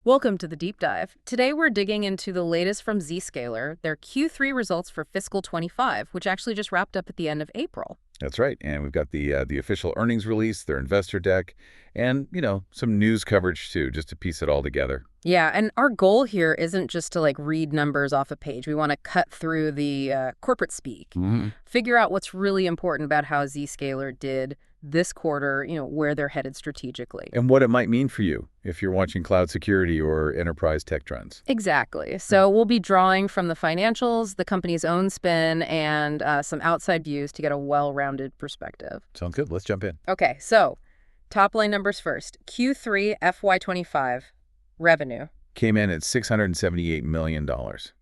Welcome to the deep dive. Today we're digging into the latest from Zscaler, their Q3 results for fiscal 25, which actually just wrapped up at the end of April. That's right. And we've got the official earnings release, their investor deck, and, some news coverage too, just to piece it all together. Yeah, and our goal here isn't just to read numbers off a page. We want to cut through the corporate speak, figure out what's really important about how Zscaler did this quarter, where they're headed strategically. And what it might mean for you if you're watching cloud security or enterprise tech trends. Exactly. So we'll be drawing from the financials, the company's own spin, and some outside views to get a well-rounded perspective. Sounds good. Let's jump in. Okay, so top line numbers first. Q3 FY25 revenue, Came in at $678 million.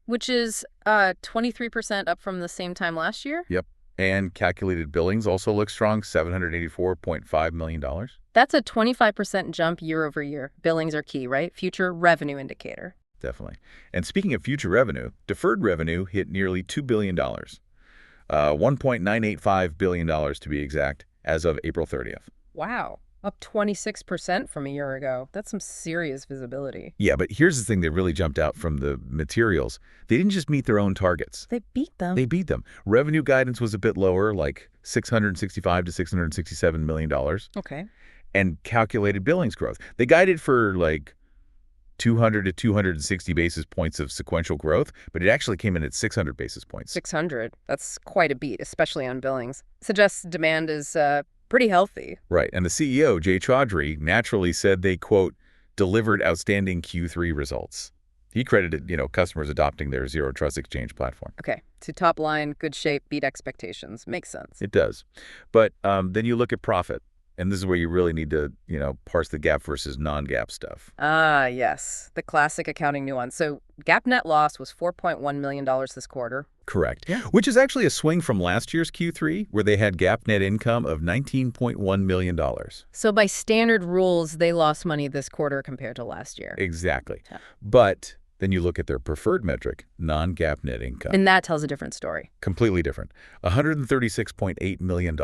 which is 23% up from the same time last year. Yep. And calculated billings also look strong, $784.5 million. That's a 25% jump year over year. Billings are key, right? Future revenue indicator. Definitely. And speaking of future revenue, deferred revenue hit nearly $2 billion. $1.985 billion to be exact, as of April 30th. Wow. Up 26% from a year ago. That's some serious visibility. Yeah, but here's the thing that really jumped out from the materials. They didn't just meet their own targets. They beat them. They beat them. Revenue guidance was a bit lower, like $665 to $667 million. Okay. And calculated billings growth. They guided for 200 to 260 basis points of sequential growth, but it actually came in at 600 basis points. 600. That's quite a beat, especially on billings. Suggests demand is pretty healthy. Right. And the CEO, Jay Chaudhry, naturally said they, quote, delivered outstanding Q3 results. He credited, customers adopting their Zero Trust Exchange platform. Okay. To top line, good shape, beat expectations. Makes sense. It does. But then you look at profit, and this is where you really need to, parse the GAAP versus non-GAAP stuff. Ah, yes. The classic accounting nuance. So GAAP net loss was $4.1 million this quarter. Correct. Yeah. Which is actually a swing from last year's Q3, where they had GAAP net income of $19.1 million. So by standard rules, they lost money this quarter compared to last year. Exactly. Yeah. But then you look at their preferred metric, non-GAAP net income. And that tells a different story. Completely different. $136.8 million.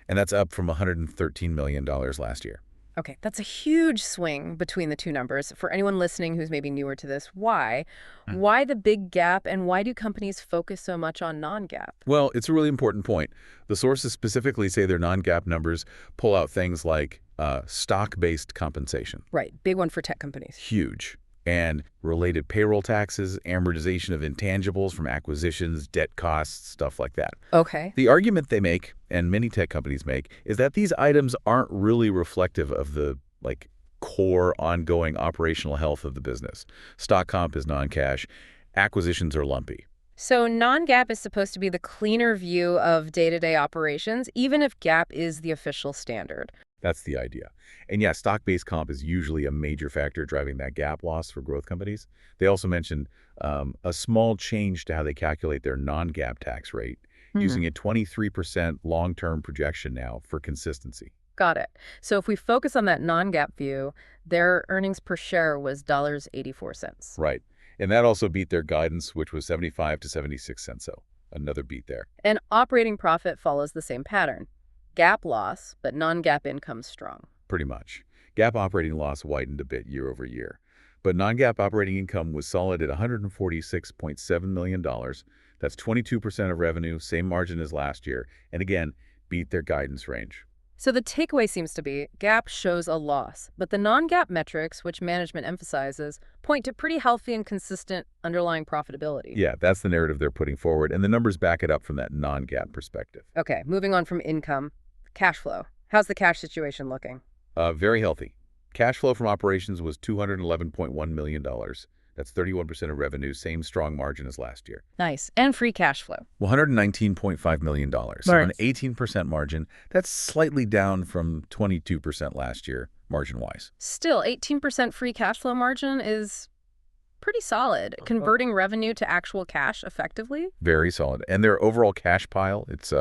And that's up from $113 million last year. Okay, that's a huge swing between the two numbers. For anyone listening who's maybe newer to this, why? Why the big gap, and why do companies focus so much on non-GAAP? Well, it's a really important point. The sources specifically say their non-GAAP numbers pull out things like stock-based compensation. Right, big one for tech companies. Huge. And related payroll taxes, amortization of intangibles from acquisitions, debt costs, stuff like that. Okay. The argument they make, and many tech companies make, is that these items aren't really reflective of the, core ongoing operational health of the business. Stock comp is non-cash. Acquisitions are lumpy. So non-GAAP is supposed to be the cleaner view of day-to-day operations, even if GAAP is the official standard. That's the idea. And yeah, stock-based comp is usually a major factor driving that GAAP loss for growth companies. They also mentioned a small change to how they calculate their non-GAAP tax rate, using a 23% long-term projection now for consistency. Got it. So if we focus on that non-GAAP view, their earnings per share was $0.84. Right. And that also beat their guidance, which was 75 to 76 cents. So another beat there. And operating profit follows the same pattern. GAAP loss, but non-GAAP income strong. Pretty much. GAAP operating loss widened a bit year over year. But non-GAAP operating income was solid at $146.7 million. That's 22% of revenue, same margin as last year. And again, beat their guidance range. So the takeaway seems to be GAAP shows a loss, but the non-GAAP metrics, which management emphasizes, point to pretty healthy and consistent underlying profitability. Yeah, that's the narrative they're putting forward, and the numbers back it up from that non-GAAP perspective. Okay, moving on from income, cash flow. How's the cash situation looking? Very healthy. Cash flow from operations was $211.1 million. That's 31% of revenue, same strong margin as last year. Nice. And free cash flow. $119.5 million. So an 18% margin. That's slightly down from 22% last year, margin-wise. Still, 18% free cash flow margin is pretty solid. Converting revenue to actual cash effectively? Very solid. And their overall cash pile, it's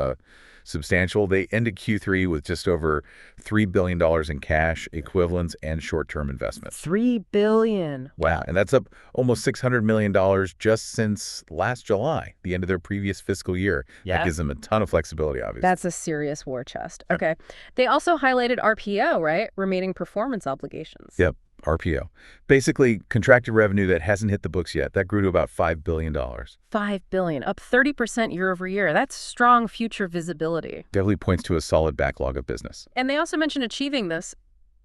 substantial. They ended Q3 with just over $3 billion in cash, equivalents, and short-term investments. $3 billion. Wow. And that's up almost $600 million just since last July, the end of their previous fiscal year. Yeah. That gives them a ton of flexibility, obviously. That's a serious war chest. Okay. They also highlighted RPO, right? Remaining performance obligations. Yep. RPO. Basically, contracted revenue that hasn't hit the books yet. That grew to about $5 billion. $5 billion, up 30% year over year. That's strong future visibility. Definitely points to a solid backlog of business. And they also mentioned achieving this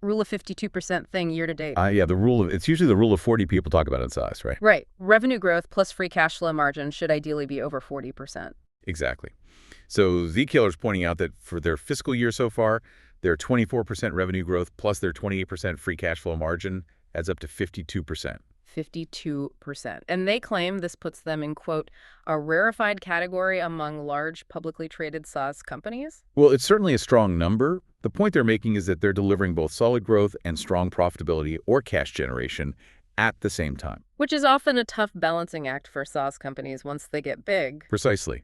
rule of 52% thing year to date. Yeah, it's usually the rule of 40 people talk about in size, right? Right. Revenue growth plus free cash flow margin should ideally be over 40%. Exactly. So Zscaler's pointing out that for their fiscal year so far, their 24% revenue growth plus their 28% free cash flow margin adds up to 52%. 52%. And they claim this puts them in, quote, a rarefied category among large publicly traded SaaS companies. Well, it's certainly a strong number. The point they're making is that they're delivering both solid growth and strong profitability or cash generation at the same time. Which is often a tough balancing act for SaaS companies once they get big. Precisely.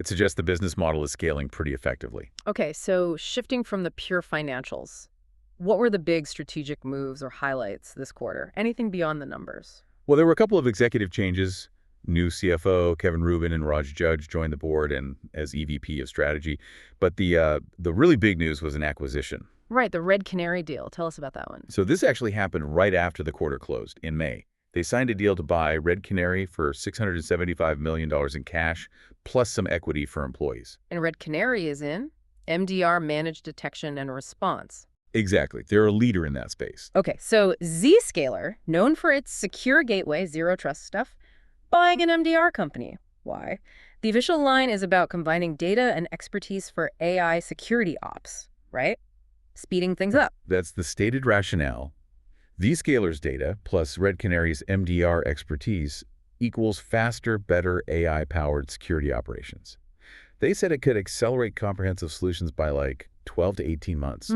It suggests the business model is scaling pretty effectively. Okay, so shifting from the pure financials, what were the big strategic moves or highlights this quarter? Anything beyond the numbers? Well, there were a couple of executive changes. New CFO Kevin Rubin and Raj Judge joined the board and as EVP of strategy. But the really big news was an acquisition. Right, the Red Canary deal. Tell us about that one. So this actually happened right after the quarter closed in May. They signed a deal to buy Red Canary for $675 million in cash, plus some equity for employees. And Red Canary is in MDR, Managed Detection and Response. Exactly. They're a leader in that space. Okay, so Zscaler, known for its secure gateway, zero trust stuff, buying an MDR company. Why? The official line is about combining data and expertise for AI security ops, right? Speeding things up. That's the stated rationale. Zscaler's data plus Red Canary's MDR expertise equals faster, better AI-powered security operations. They said it could accelerate comprehensive solutions by like 12 to 18 months.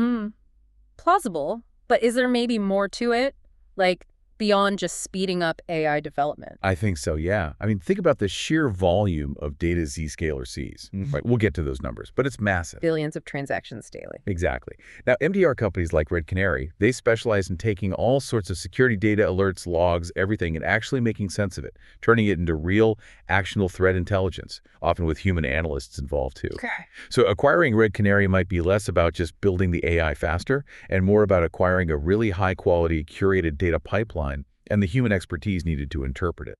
Plausible, but is there maybe more to it? Like, beyond just speeding up AI development? I think so, yeah. I mean, think about the sheer volume of data Zscaler sees. Right, we'll get to those numbers, but it's massive. Billions of transactions daily. Exactly. Now, MDR companies like Red Canary, they specialize in taking all sorts of security data, alerts, logs, everything, and actually making sense of it, turning it into real, actionable threat intelligence, often with human analysts involved too. Okay. So acquiring Red Canary might be less about just building the AI faster and more about acquiring a really high-quality, curated data pipeline and the human expertise needed to interpret it.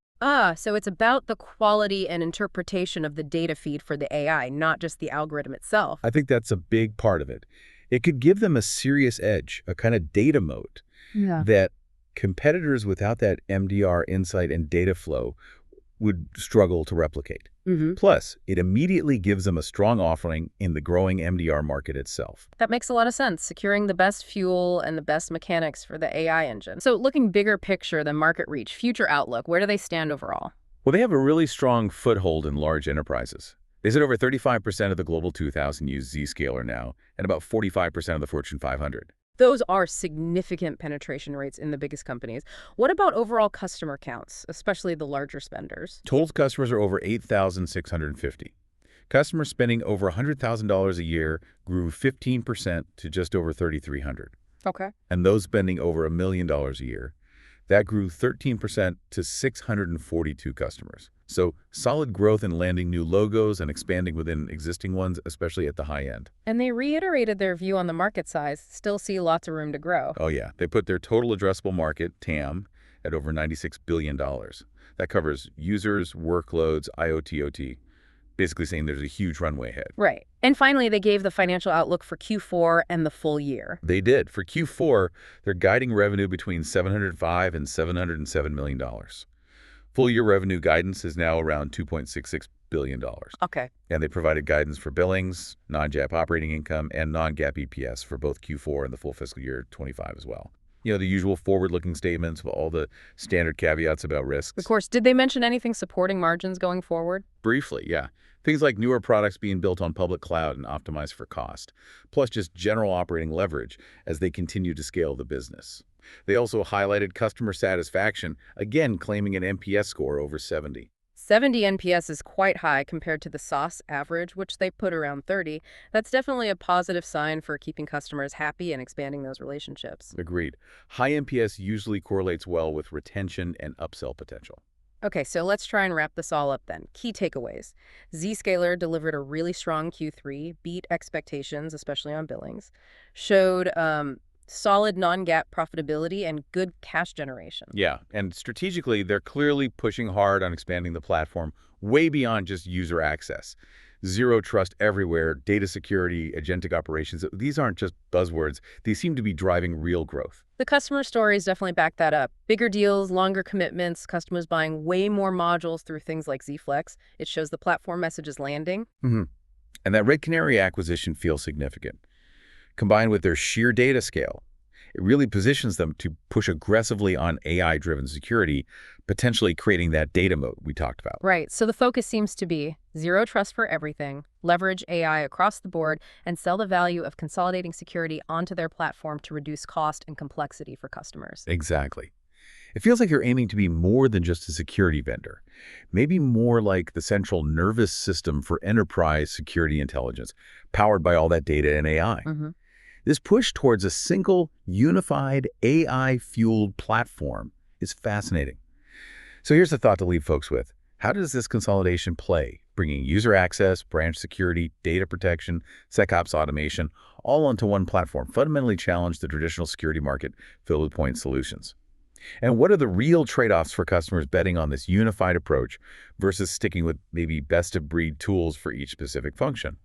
So it's about the quality and interpretation of the data feed for the AI, not just the algorithm itself. I think that's a big part of it. It could give them a serious edge, a kind of data moat that competitors without that MDR insight and data flow would struggle to replicate. Plus, it immediately gives them a strong offering in the growing MDR market itself. That makes a lot of sense, securing the best fuel and the best mechanics for the AI engine. So looking bigger picture than market reach, future outlook, where do they stand overall? Well, they have a really strong foothold in large enterprises. They said over 35% of the Global 2000 use Zscaler now, and about 45% of the Fortune 500. Those are significant penetration rates in the biggest companies. What about overall customer counts, especially the larger spenders? Total customers are over 8,650. Customers spending over $100,000 a year grew 15% to just over 3,300. Okay. And those spending over $1 million a year, that grew 13% to 642 customers. So solid growth in landing new logos and expanding within existing ones, especially at the high end. And they reiterated their view on the market size, still see lots of room to grow. Oh yeah, they put their total addressable market, TAM, at over $96 billion. That covers users, workloads, IoT, OT, basically saying there's a huge runway ahead. Right. And finally, they gave the financial outlook for Q4 and the full year. They did. For Q4, they're guiding revenue between $705 and $707 million. Full year revenue guidance is now around $2.66 billion. Okay. And they provided guidance for billings, non-GAAP operating income, and non-GAAP EPS for both Q4 and the full fiscal year 25 as well. You know, the usual forward-looking statements with all the standard caveats about risks. Of course. Did they mention anything supporting margins going forward? Briefly, yeah. Things like newer products being built on public cloud and optimized for cost, plus just general operating leverage as they continue to scale the business. They also highlighted customer satisfaction, again claiming an NPS score over 70. 70 NPS is quite high compared to the SaaS average, which they put around 30. That's definitely a positive sign for keeping customers happy and expanding those relationships. Agreed. High NPS usually correlates well with retention and upsell potential. Okay, so let's try and wrap this all up then. Key takeaways. Zscaler delivered a really strong Q3, beat expectations, especially on billings, showed solid non-GAAP profitability and good cash generation. Yeah, and strategically, they're clearly pushing hard on expanding the platform way beyond just user access. Zero trust everywhere, data security, agentic operations, these aren't just buzzwords. They seem to be driving real growth. The customer stories definitely back that up. Bigger deals, longer commitments, customers buying way more modules through things like Z-Flex. It shows the platform message is landing. hmm And that Red Canary acquisition feels significant. Combined with their sheer data scale, it really positions them to push aggressively on AI-driven security, potentially creating that data moat we talked about. Right, so the focus seems to be zero trust for everything, leverage AI across the board, and sell the value of consolidating security onto their platform to reduce cost and complexity for customers. Exactly. It feels like you're aiming to be more than just a security vendor, maybe more like the central nervous system for enterprise security intelligence, powered by all that data and AI. hmm This push towards a single, unified, AI-fueled platform is fascinating. So here's the thought to leave folks with. How does this consolidation play, bringing user access, branch security, data protection, SecOps automation, all onto one platform, fundamentally challenge the traditional security market filled with point solutions? And what are the real trade-offs for customers betting on this unified approach versus sticking with maybe best-of-breed tools for each specific function?